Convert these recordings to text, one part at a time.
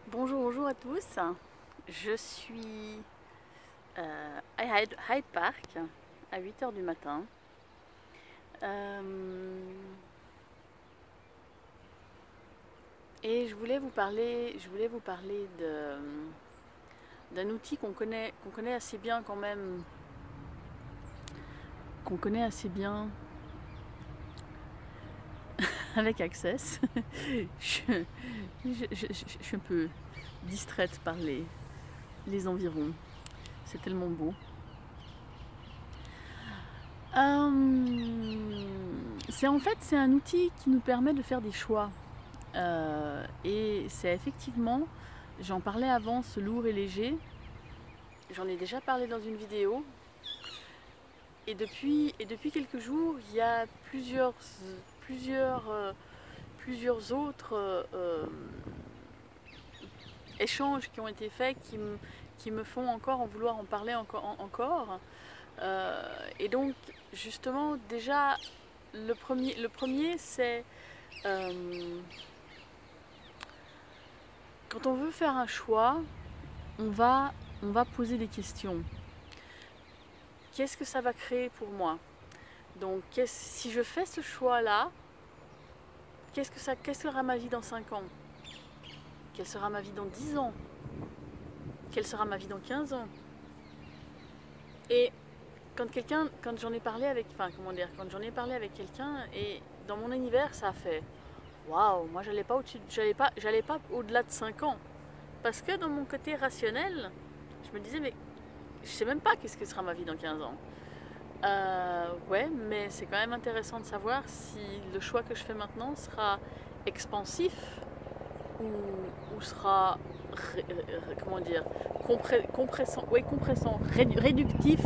Bonjour, bonjour à tous. Je suis à Hyde Park à 8 heures du matin. Et je voulais vous parler d'un outil qu'on connaît assez bien quand même, qu'on connaît assez bien avec Access. je, je suis un peu distraite par les environs. C'est tellement beau. C'est un outil qui nous permet de faire des choix. Et c'est effectivement, j'en parlais avant, ce lourd et léger. J'en ai déjà parlé dans une vidéo. Et depuis quelques jours, il y a plusieurs autres échanges qui ont été faits qui me font encore en vouloir en parler encore. Et donc, justement, déjà, le premier c'est quand on veut faire un choix, on va poser des questions. Qu'est-ce que ça va créer pour moi? Donc, si je fais ce choix-là, qu'est-ce que sera ma vie dans 5 ans? Quelle sera ma vie dans 10 ans? Quelle sera ma vie dans 15 ans? Et quand j'en ai parlé avec, quand j'en ai parlé avec quelqu'un, et dans mon univers, ça a fait waouh, moi j'allais pas au-delà de 5 ans. Parce que dans mon côté rationnel, je me disais, mais je sais même pas qu'est-ce que sera ma vie dans 15 ans. Ouais, mais c'est quand même intéressant de savoir si le choix que je fais maintenant sera expansif ou sera, comment dire, réductif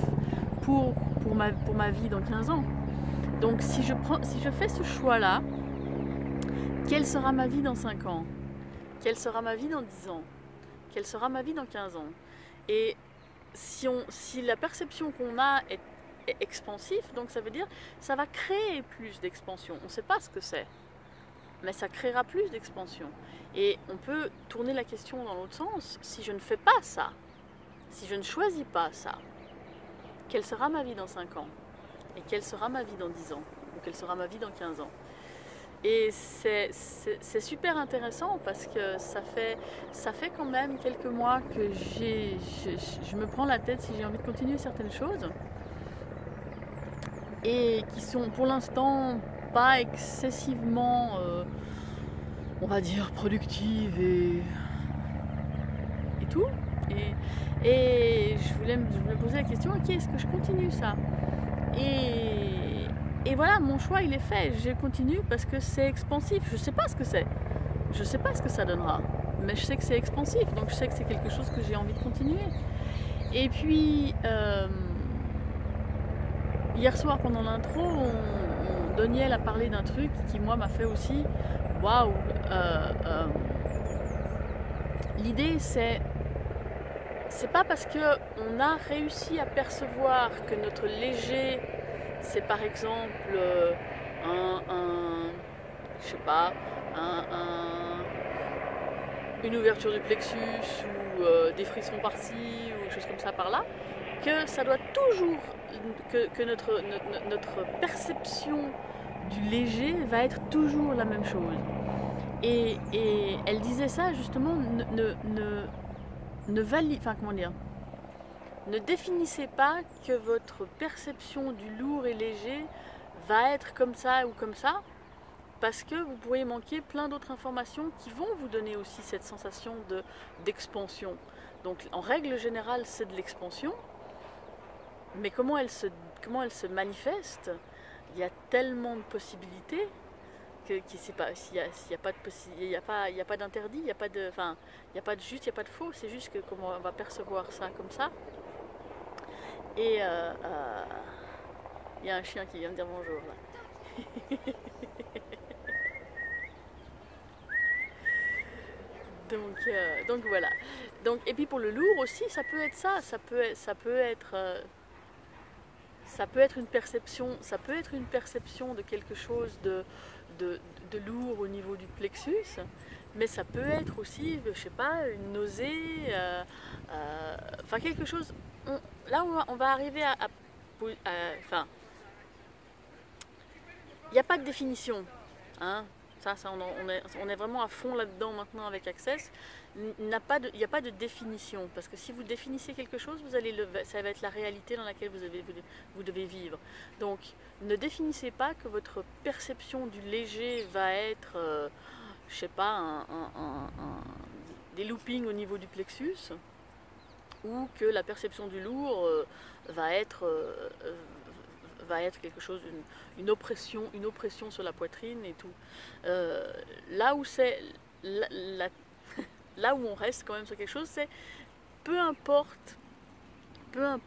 pour ma vie dans 15 ans. Donc si je fais ce choix-là, quelle sera ma vie dans 5 ans? Quelle sera ma vie dans 10 ans? Quelle sera ma vie dans 15 ans? Et si la perception qu'on a est expansif, donc ça veut dire ça va créer plus d'expansion. On ne sait pas ce que c'est, mais ça créera plus d'expansion. Et on peut tourner la question dans l'autre sens. Si je ne fais pas ça, si je ne choisis pas ça, quelle sera ma vie dans 5 ans? Et quelle sera ma vie dans 10 ans? Ou quelle sera ma vie dans 15 ans? Et c'est super intéressant parce que ça fait quand même quelques mois que je me prends la tête si j'ai envie de continuer certaines choses et qui sont pour l'instant pas excessivement, on va dire, productives et tout. Et je me posais la question, ok, est-ce que je continue ça? Et voilà, mon choix il est fait, je continue parce que c'est expansif, je sais pas ce que c'est, je sais pas ce que ça donnera, mais je sais que c'est expansif, donc je sais que c'est quelque chose que j'ai envie de continuer. Et puis, hier soir pendant l'intro, Daniel a parlé d'un truc qui moi m'a fait aussi, waouh, l'idée c'est pas parce qu'on a réussi à percevoir que notre léger, c'est par exemple je sais pas, une ouverture du plexus ou des frissons par-ci ou des choses comme ça par-là, que ça doit toujours, que notre perception du léger va être toujours la même chose. Et elle disait ça justement, ne définissez pas que votre perception du lourd et léger va être comme ça ou comme ça, parce que vous pourriez manquer plein d'autres informations qui vont vous donner aussi cette sensation d'expansion. Donc en règle générale, c'est de l'expansion, mais comment elle se manifeste? Il y a tellement de possibilités qui sait pas s'il y a pas de il y a pas d'interdit, il y a pas de il y a pas de juste, il y a pas de faux, c'est juste que comment on va percevoir ça comme ça. Et il y a un chien qui vient me dire bonjour là. Donc voilà. Donc, et puis pour le lourd aussi, ça peut être ça, ça peut être une perception de quelque chose de lourd au niveau du plexus, mais ça peut être aussi, je sais pas, une nausée, enfin quelque chose. Là on va arriver enfin, il n'y a pas de définition, hein. Ça on est vraiment à fond là-dedans maintenant avec Access. Il n'y a pas de définition, parce que si vous définissez quelque chose, ça va être la réalité dans laquelle vous devez vivre. Donc ne définissez pas que votre perception du léger va être, je sais pas, des loopings au niveau du plexus, ou que la perception du lourd va être quelque chose, une oppression sur la poitrine et tout. Là où là où on reste quand même sur quelque chose, c'est peu importe la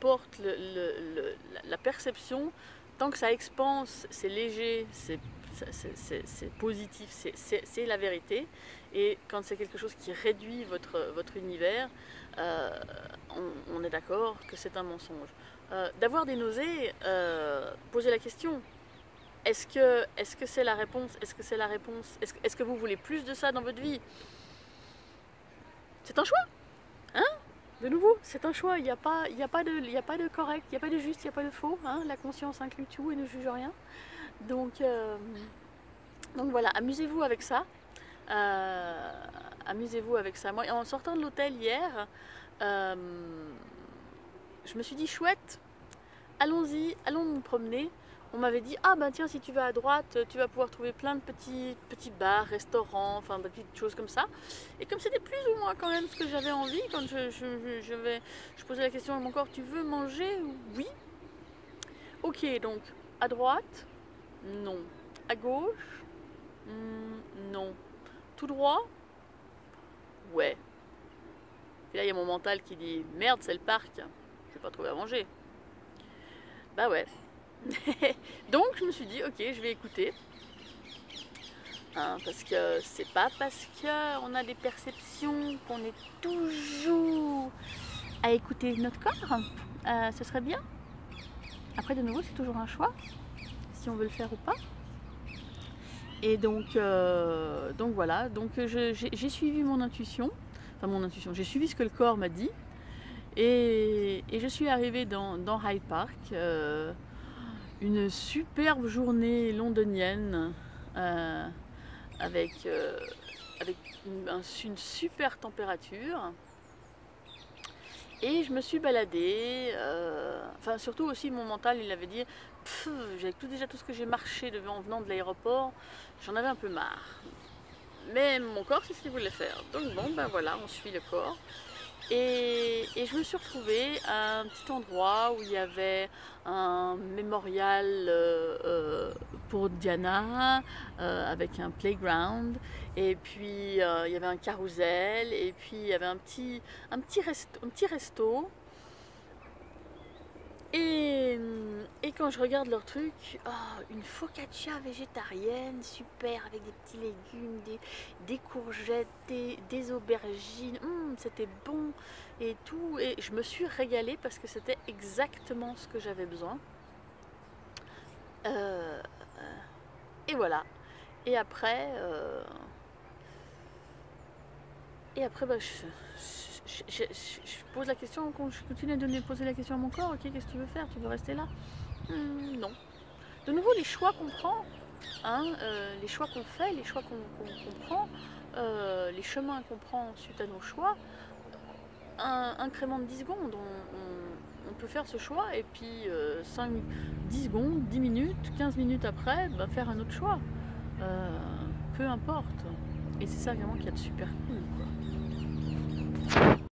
perception, tant que ça expanse, c'est léger, c'est positif, c'est la vérité. Et quand c'est quelque chose qui réduit votre univers, on est d'accord que c'est un mensonge. D'avoir des nausées, posez la question. Est-ce que c'est la réponse? Est-ce que c'est la réponse? Est-ce que vous voulez plus de ça dans votre vie? C'est un choix, hein? De nouveau, c'est un choix. Il n'y a pas de correct, il n'y a pas de juste, il n'y a pas de faux. Hein? La conscience inclut tout et ne juge rien. Donc voilà, amusez-vous avec ça. Amusez-vous avec ça. Moi, en sortant de l'hôtel hier, je me suis dit chouette, allons-y, allons nous promener. On m'avait dit, ah ben tiens, si tu vas à droite, tu vas pouvoir trouver plein de petits bars, restaurants, enfin des petites choses comme ça. Et comme c'était plus ou moins quand même ce que j'avais envie, quand je posais la question à mon corps, tu veux manger? Oui. Ok, donc à droite, non. À gauche, non. Tout droit? Ouais. Et là, il y a mon mental qui dit, merde, c'est le parc, je vais pas trouver à manger. Bah ouais. Donc je me suis dit ok, je vais écouter, hein, parce que c'est pas parce qu'on a des perceptions qu'on est toujours à écouter notre corps. Ce serait bien. Après de nouveau c'est toujours un choix si on veut le faire ou pas. Et donc voilà, donc j'ai suivi mon intuition, j'ai suivi ce que le corps m'a dit, et je suis arrivée dans Hyde Park. Une superbe journée londonienne avec une super température, et je me suis baladée, enfin surtout aussi mon mental il avait dit j'avais déjà tout ce que j'ai marché en venant de l'aéroport, j'en avais un peu marre, mais mon corps c'est ce qu'il voulait faire, donc bon ben voilà, on suit le corps. Et je me suis retrouvée à un petit endroit où il y avait un mémorial pour Diana, avec un playground, et puis il y avait un carrousel, et puis il y avait un petit resto. Et quand je regarde leur truc, une focaccia végétarienne, super, avec des petits légumes, des courgettes, des aubergines, c'était bon et tout. Et je me suis régalée parce que c'était exactement ce que j'avais besoin. Et voilà. Et après bah, je pose la question, je continue de poser la question à mon corps, ok, qu'est-ce que tu veux faire? Tu veux rester là? Non. De nouveau, les choix qu'on prend, hein, les choix qu'on fait, les choix qu'on prend, les chemins qu'on prend suite à nos choix, un incrément de 10 secondes, on peut faire ce choix, et puis 10 secondes, 10 minutes, 15 minutes après, bah, faire un autre choix. Peu importe. Et c'est ça vraiment qu'il y a de super cool, quoi.